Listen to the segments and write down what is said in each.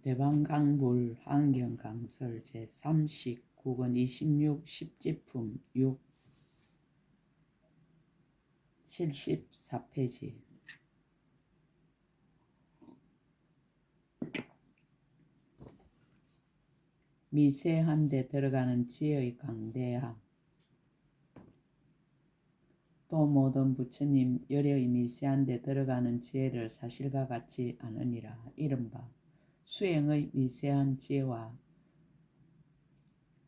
대방강불 환경강설 제39권 26 10지품 6 74페이지. 미세한 데 들어가는 지혜의 강대함. 또 모든 부처님 열의 미세한 데 들어가는 지혜를 사실과 같이 아느니라. 이른바 수행의 미세한 지혜와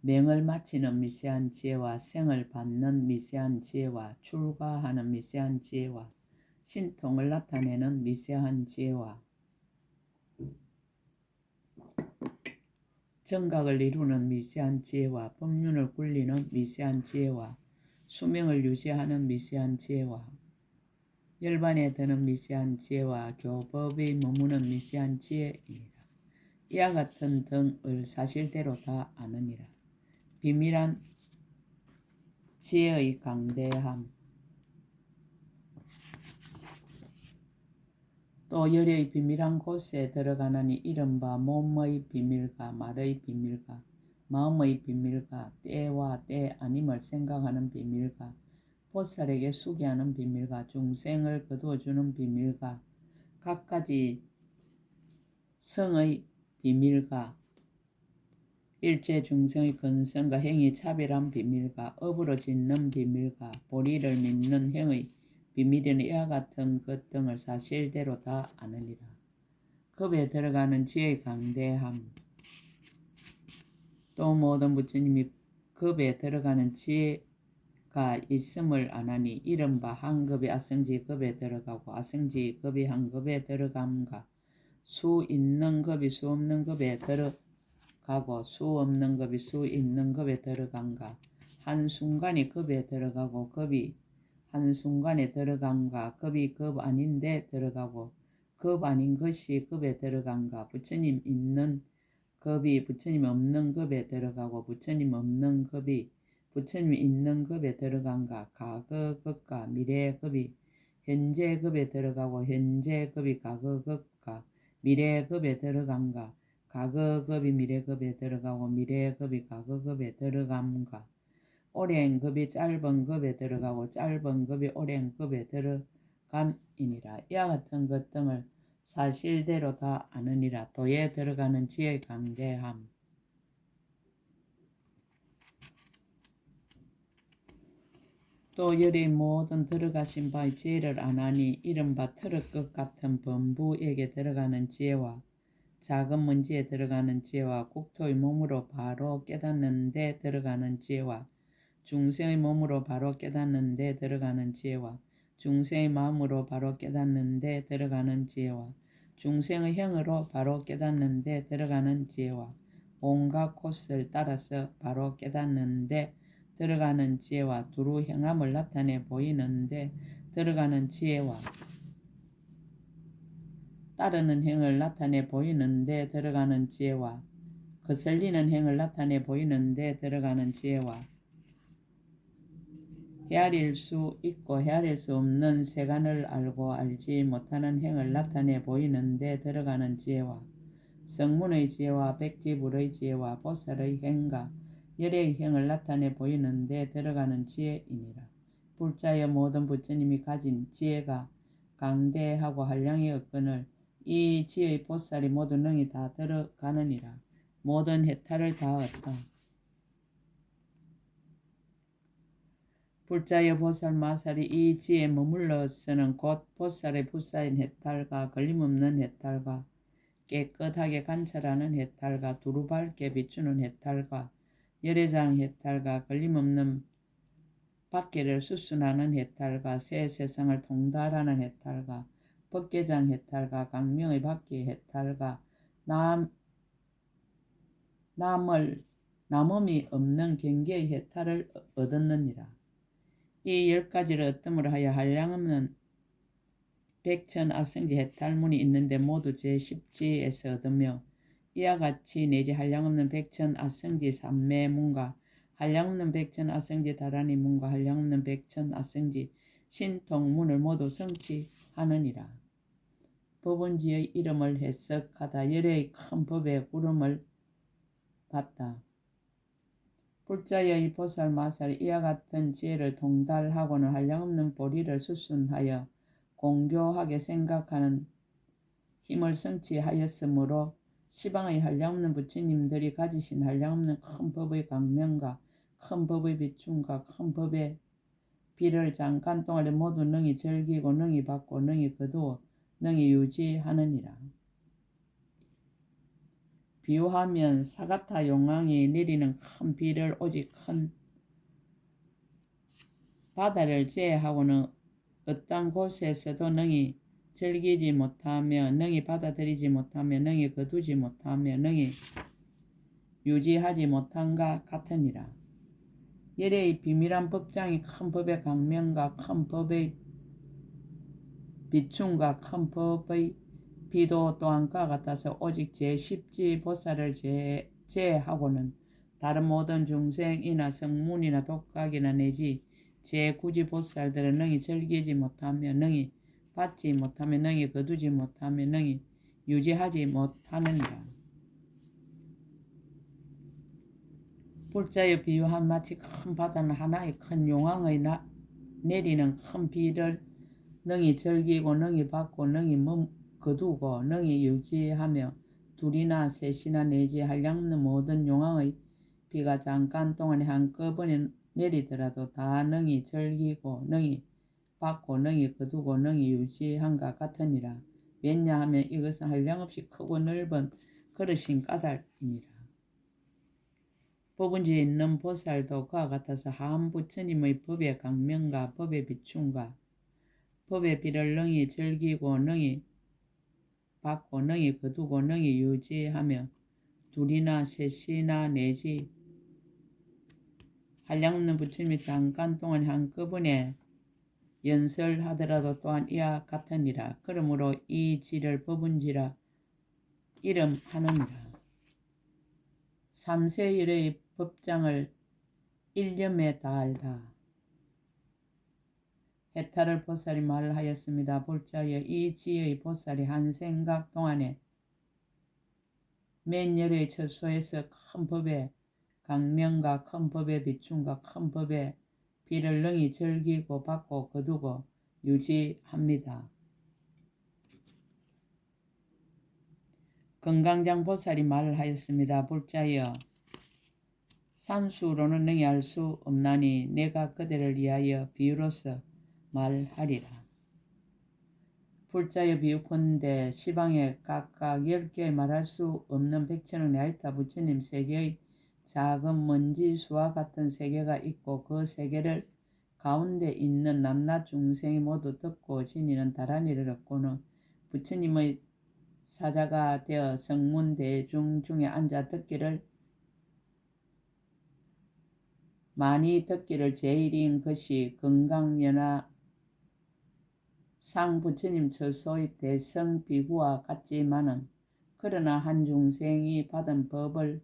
명을 마치는 미세한 지혜와 생을 받는 미세한 지혜와 출가하는 미세한 지혜와 신통을 나타내는 미세한 지혜와 정각을 이루는 미세한 지혜와 법륜을 굴리는 미세한 지혜와 수명을 유지하는 미세한 지혜와 열반에 드는 미세한 지혜와 교법에 머무는 미세한 지혜이니라. 이와 같은 등을 사실대로 다 아느니라. 비밀한 지혜의 강대함. 또 열의 비밀한 곳에 들어가느니 이른바 몸의 비밀과 말의 비밀과 마음의 비밀과 때와 때 아님을 생각하는 비밀과 보살에게 수기하는 비밀과 중생을 거두어주는 비밀과 각가지 성의 비밀과 일체 중생의 근성과 행위 차별한 비밀과 업으로 짓는 비밀과 보리를 믿는 행의 비밀은 이와 같은 것 등을 사실대로 다 아느니라. 급에 들어가는 지혜의 강대함. 또 모든 부처님이 급에 들어가는 지혜가 있음을 아나니 이른바 한 급이 아성지 급에 들어가고 아성지 급이 한 급에 들어감과 수 있는 급이 수 없는 급에 들어가고 수 없는 급이 수 있는 급에 들어간가 한순간이 급에 들어가고 급이 한순간에 들어간가 급이 급 아닌데 들어가고 급 아닌 것이 급에 들어간가 부처님 있는 급이 부처님 없는 급에 들어가고 부처님 없는 급이 부처님 있는 급에 들어간가 과거 급과 미래 급이 현재 급에 들어가고 현재 급이 과거 급과 미래 급에 들어간가 과거 급이 미래 급에 들어가고 미래 급이 과거 급에 들어감가 오랜 급이 짧은 급에 들어가고 짧은 급이 오랜 급에 들어감이니라. 이와 같은 것 등을 사실대로 다 아느니라. 도에 들어가는 지혜의 강대함. 또 열의 모든 들어가신 바의 지혜를 아나니 이른바 트럭끝 같은 범부에게 들어가는 지혜와 작은 먼지에 들어가는 지혜와 국토의 몸으로 바로 깨닫는 데 들어가는 지혜와 중생의 몸으로 바로 깨닫는 데 들어가는 지혜와 중생의 마음으로 바로 깨닫는 데 들어가는 지혜와 중생의 형으로 바로 깨닫는 데 들어가는 지혜와 온갖 곳을 따라서 바로 깨닫는 데 들어가는 지혜와 두루 행함을 나타내 보이는 데 들어가는 지혜와 따르는 행을 나타내 보이는 데 들어가는 지혜와 거슬리는 행을 나타내 보이는 데 들어가는 지혜와 헤아릴 수 있고 헤아릴 수 없는 세간을 알고 알지 못하는 행을 나타내 보이는 데 들어가는 지혜와 성문의 지혜와 백지불의 지혜와 보살의 행과 열의 행을 나타내 보이는 데 들어가는 지혜이니라. 불자여 모든 부처님이 가진 지혜가 강대하고 한량이 없거늘 이 지혜의 보살이 모두 능히 다 들어가느니라. 모든 해탈을 다 얻다. 불자여 보살 마살이 이 지혜에 머물러서는 곧 보살의 불사인 해탈과 걸림없는 해탈과 깨끗하게 관찰하는 해탈과 두루 밝게 비추는 해탈과 열애장 해탈과 걸림없는 밖에를 수순하는 해탈과 새 세상을 통달하는 해탈과 법계장 해탈과 강명의 밖의 해탈과 남음이 없는 경계의 해탈을 얻었느니라. 이 10가지를 얻음으로 하여 한량없는 백천아성지 해탈문이 있는데 모두 제10지에서 얻으며 이와 같이 내지 한량없는 백천아성지 삼매문과 한량없는 백천아성지 다라니문과 한량없는 백천아성지 신통문을 모두 성취하느니라. 법원지의 이름을 해석하다 열의 큰 법의 구름을 봤다. 불자의 보살 마살 이와 같은 지혜를 통달하고는 한량없는 보리를 수순하여 공교하게 생각하는 힘을 성취하였으므로 시방의 한량없는 부처님들이 가지신 한량없는 큰 법의 강명과 큰 법의 비춤과 큰 법의 비를 잠깐 동안에 모두 능히 즐기고 능히 받고 능히 거두어 능히 유지하느니라. 비유하면 사가타 용왕이 내리는 큰 비를 오직 큰 바다를 제외하고는 어떤 곳에서도 능히 즐기지 못하며 능히 받아들이지 못하며 능히 거두지 못하며 능히 유지하지 못한가 같으니라. 열의 비밀한 법장이 큰 법의 강명과 큰 법의 비춤과 큰 법의 비도 또한 그와 같아서 오직 제10지 보살을 제외하고는 다른 모든 중생이나 성문이나 독각이나 내지 제9지 보살들은 능히 즐기지 못하며 능히 받지 못하며 능히 거두지 못하며 능히 유지하지 못하느니라. 불자의 비유한 마치 큰 바다는 하나의 큰 용왕의 내리는 큰 비를 능히 즐기고 능히 받고 능히 거두고 능히 유지하며 둘이나 셋이나 내지 한량없는 모든 용왕의 비가 잠깐 동안에 한꺼번에 내리더라도 다 능히 즐기고 능히 받고 능히 거두고 능히 유지한가 같으니라. 왜냐하면 이것은 한량없이 크고 넓은 그릇인 까닭이니라. 법원지에 있는 보살도 그와 같아서 한 부처님의 법의 강명과 법의 비춤과 법의 비를 능히 즐기고 능히 받고 능히 거두고 능히 유지하며 둘이나 셋이나 내지 한량없는 부처님이 잠깐 동안 한꺼번에 연설하더라도 또한 이와 같으니라. 그러므로 이 지를 법원지라 이름하느니라. 3세일의 법장을 일념에 다알다. 해탈을 보살이 말하였습니다. 불자여 이 지의 보살이 한 생각 동안에 맨열의 처소에서 큰 법의 강명과 큰 법의 비춤과 큰 법의 비를 능히 즐기고 받고 거두고 유지합니다. 건강장 보살이 말하였습니다. 불자여 산수로는 능히 알 수 없나니 내가 그대를 위하여 비유로서 말하리라. 불자여 비유컨대 시방에 각각 10개의 말할 수 없는 백천억 야이타 부처님 세계의 작은 먼지수와 같은 세계가 있고 그 세계를 가운데 있는 남낮 중생이 모두 듣고 지니는 다란이를 얻고는 부처님의 사자가 되어 성문 대중 중에 앉아 듣기를 많이 듣기를 제일인 것이 건강연화 상 부처님 처소의 대성 비구와 같지만은 그러나 한 중생이 받은 법을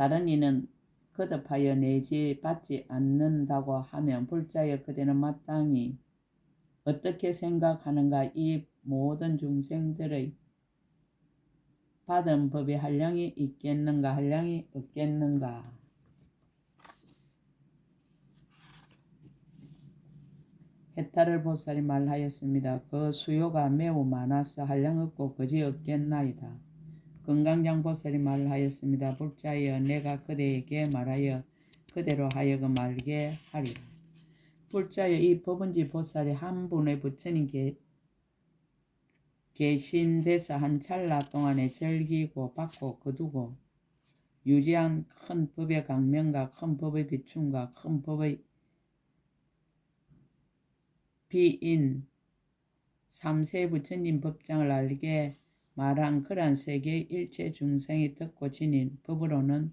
다른 이는 거듭하여 내지 받지 않는다고 하면 불자여 그대는 마땅히 어떻게 생각하는가? 이 모든 중생들의 받은 법이 한량이 있겠는가? 한량이 없겠는가? 해탈을 보살이 말하였습니다. 그 수요가 매우 많아서 한량 없고 거지 없겠나이다. 건강장 보살이 말하였습니다. 불자여 내가 그대에게 말하여 그대로 하여금 알게 하리라. 불자여 이 법은지 보살이 한 분의 부처님 계신 데서 한 찰나 동안에 즐기고 받고 거두고 유지한 큰 법의 강명과 큰 법의 비춤과 큰 법의 비인 3세 부처님 법장을 알게 말한 그러한 세계의 일체 중생이 듣고 지닌 법으로는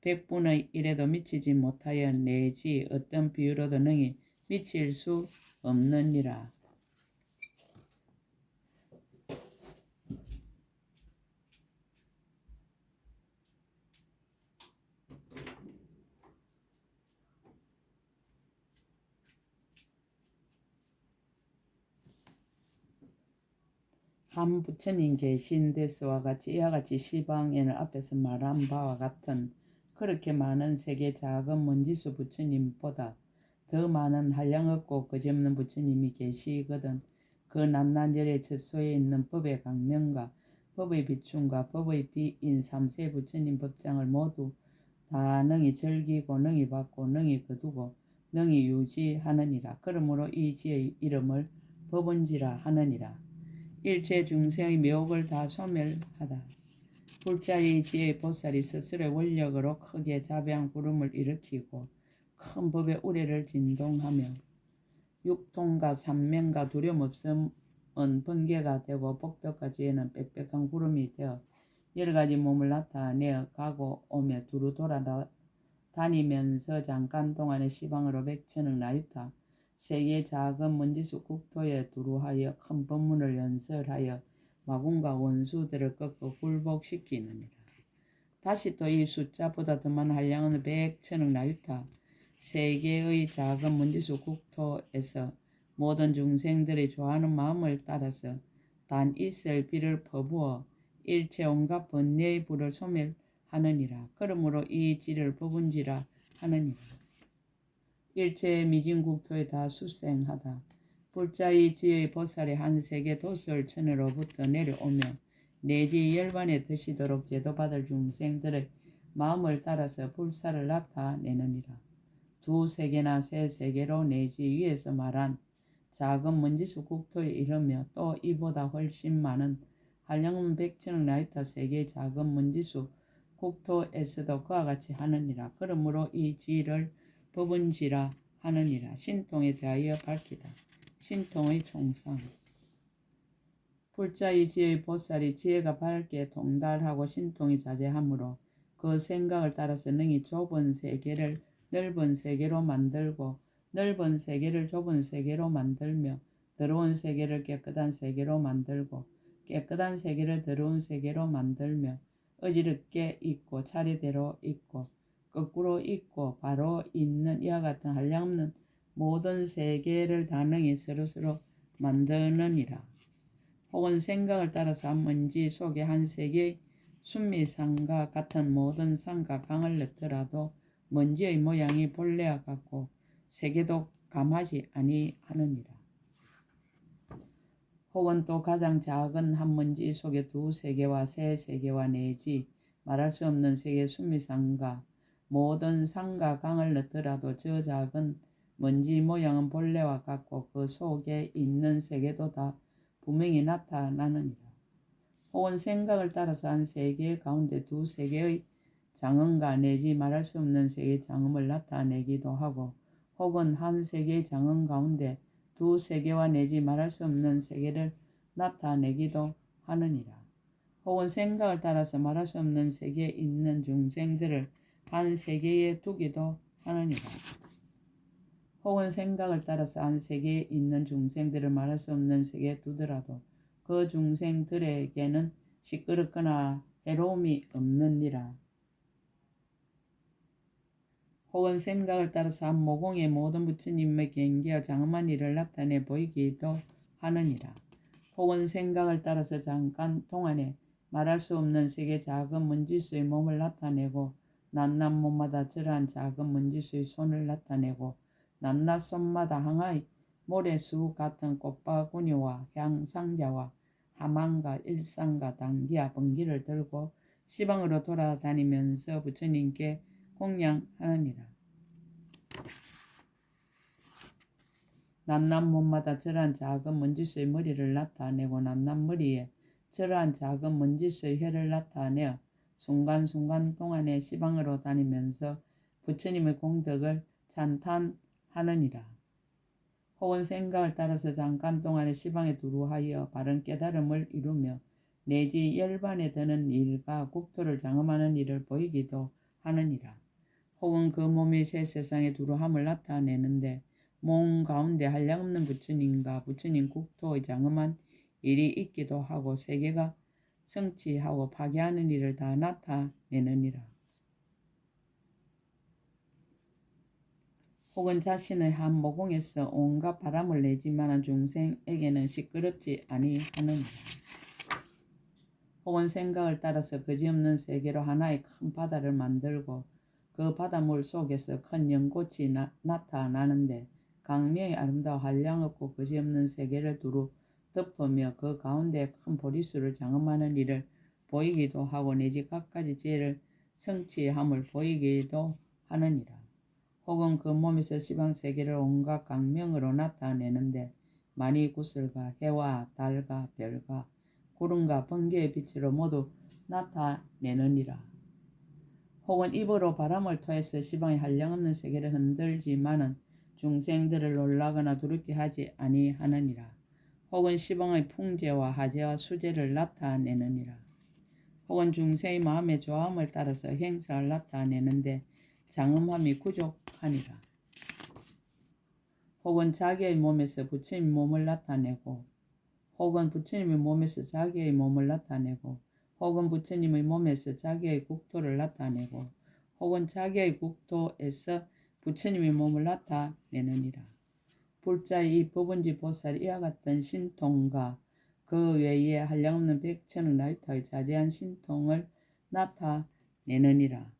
100분의 1에도 미치지 못하여 내지 어떤 비유로도 능히 미칠 수 없느니라. 한 부처님 계신 데서와 같이 이와 같이 시방에는 앞에서 말한 바와 같은 그렇게 많은 세계 작은 먼지수 부처님보다 더 많은 한량 없고 거짓없는 부처님이 계시거든. 그 낱낱열의 처소에 있는 법의 강명과 법의 비춤과 법의 비인 삼세 부처님 법장을 모두 다 능히 즐기고 능히 받고 능히 거두고 능히 유지하느니라. 그러므로 이 지의 이름을 법은지라 하느니라. 일체 중생의 묘욕을 다 소멸하다. 불자의 지혜의 보살이 스스로의 원력으로 크게 자배한 구름을 일으키고 큰 법의 우레를 진동하며 육통과 삼명과 두려움 없음은 번개가 되고 복덕과 지혜는 빽빽한 구름이 되어 여러 가지 몸을 나타내어 가고 오며 두루 돌아다니면서 잠깐 동안의 시방으로 백천억 나유타 세계 작은 먼지수 국토에 두루하여 큰 법문을 연설하여 마군과 원수들을 꺾어 굴복시키느니라. 다시 또 이 숫자보다 더 많은 한량은 백천억 나유타 세계의 작은 먼지수 국토에서 모든 중생들의 좋아하는 마음을 따라서 단 있을 비를 퍼부어 일체 온갖 번뇌의 불을 소멸하느니라. 그러므로 이 지를 법은지라 하느니라. 일체 미진국토에 다 수생하다. 불자의 지의 보살이 한 세계 도솔천으로부터 내려오며 내지 열반에 드시도록 제도받을 중생들의 마음을 따라서 불사를 나타내느니라. 두 세계나 세 세계로 내지 위에서 말한 작은 먼지수 국토에 이르며 또 이보다 훨씬 많은 한량은 백천억 나이타 세계의 작은 먼지수 국토에서도 그와 같이 하느니라. 그러므로 이 지를 법은지라 하느니라. 신통에 대하여 밝히다. 신통의 총상. 불자의 지혜의 보살이 지혜가 밝게 통달하고 신통이 자제하므로 그 생각을 따라서 능히 좁은 세계를 넓은 세계로 만들고 넓은 세계를 좁은 세계로 만들며 더러운 세계를 깨끗한 세계로 만들고 깨끗한 세계를 더러운 세계로 만들며 어지럽게 있고 차례대로 있고 거꾸로 있고 바로 있는 이와 같은 한량없는 모든 세계를 다 능히 서로서로 만드느니라. 혹은 생각을 따라서 한 먼지 속에 한 세계의 순미산과 같은 모든 산과 강을 넣더라도 먼지의 모양이 본래와 같고 세계도 감하지 아니하느니라. 혹은 또 가장 작은 한 먼지 속에 두 세계와 세 세계와 내지 말할 수 없는 세계의 순미산과 모든 산과 강을 넣더라도 저 작은 먼지 모양은 본래와 같고 그 속에 있는 세계도 다 분명히 나타나느니라. 혹은 생각을 따라서 한 세계 가운데 두 세계의 장엄과 내지 말할 수 없는 세계의 장엄을 나타내기도 하고 혹은 한 세계의 장엄 가운데 두 세계와 내지 말할 수 없는 세계를 나타내기도 하느니라. 혹은 생각을 따라서 말할 수 없는 세계에 있는 중생들을 한 세계에 두기도 하느니라. 혹은 생각을 따라서 한 세계에 있는 중생들을 말할 수 없는 세계에 두더라도 그 중생들에게는 시끄럽거나 해로움이 없느니라. 혹은 생각을 따라서 한 모공의 모든 부처님의 경계와 장엄한 일을 나타내 보이기도 하느니라. 혹은 생각을 따라서 잠깐 동안에 말할 수 없는 세계 작은 먼지수의 몸을 나타내고 낱낱 몸마다 저러한 작은 먼지수의 손을 나타내고 낱낱 손마다 항아의 모래수 같은 꽃바구니와 향상자와 하만과 일상과 당기와 번기를 들고 시방으로 돌아다니면서 부처님께 공양하느니라. 낱낱 몸마다 저러한 작은 먼지수의 머리를 나타내고 낱낱 머리에 저러한 작은 먼지수의 혀를 나타내어 순간순간 동안에 시방으로 다니면서 부처님의 공덕을 찬탄하느니라. 혹은 생각을 따라서 잠깐 동안에 시방에 두루하여 바른 깨달음을 이루며 내지 열반에 드는 일과 국토를 장엄하는 일을 보이기도 하느니라. 혹은 그 몸이 새 세상에 두루함을 나타내는데 몸 가운데 한량없는 부처님과 부처님 국토의 장엄한 일이 있기도 하고 세계가 성취하고 파괴하는 일을 다 나타내느니라. 혹은 자신의 한 모공에서 온갖 바람을 내지만한 중생에게는 시끄럽지 아니하느니라. 혹은 생각을 따라서 그지없는 세계로 하나의 큰 바다를 만들고 그 바닷물 속에서 큰 연꽃이 나타나는데 강명이 아름다워 한량없고 그지없는 세계를 두루 덮으며 그 가운데 큰 보리수를 장엄하는 일을 보이기도 하고 내지 갖가지 지혜를 성취함을 보이기도 하느니라. 혹은 그 몸에서 시방세계를 온갖 강명으로 나타내는데 만이 구슬과 해와 달과 별과 구름과 번개의 빛으로 모두 나타내느니라. 혹은 입으로 바람을 토해서 시방의 한량없는 세계를 흔들지만은 중생들을 놀라거나 두렵게 하지 아니하느니라. 혹은 시방의 풍재와 하재와 수재를 나타내느니라. 혹은 중생의 마음의 좋아함을 따라서 행사를 나타내는데 장엄함이 부족하니라. 혹은 자기의 몸에서 부처님의 몸을 나타내고 혹은 부처님의 몸에서 자기의 몸을 나타내고 혹은 부처님의 몸에서 자기의 국토를 나타내고 혹은 자기의 국토에서 부처님의 몸을 나타내느니라. 불자의 이 법은지 보살이 이와 같은 신통과 그 외에 한량없는 백천억 나이타의 자제한 신통을 나타내느니라.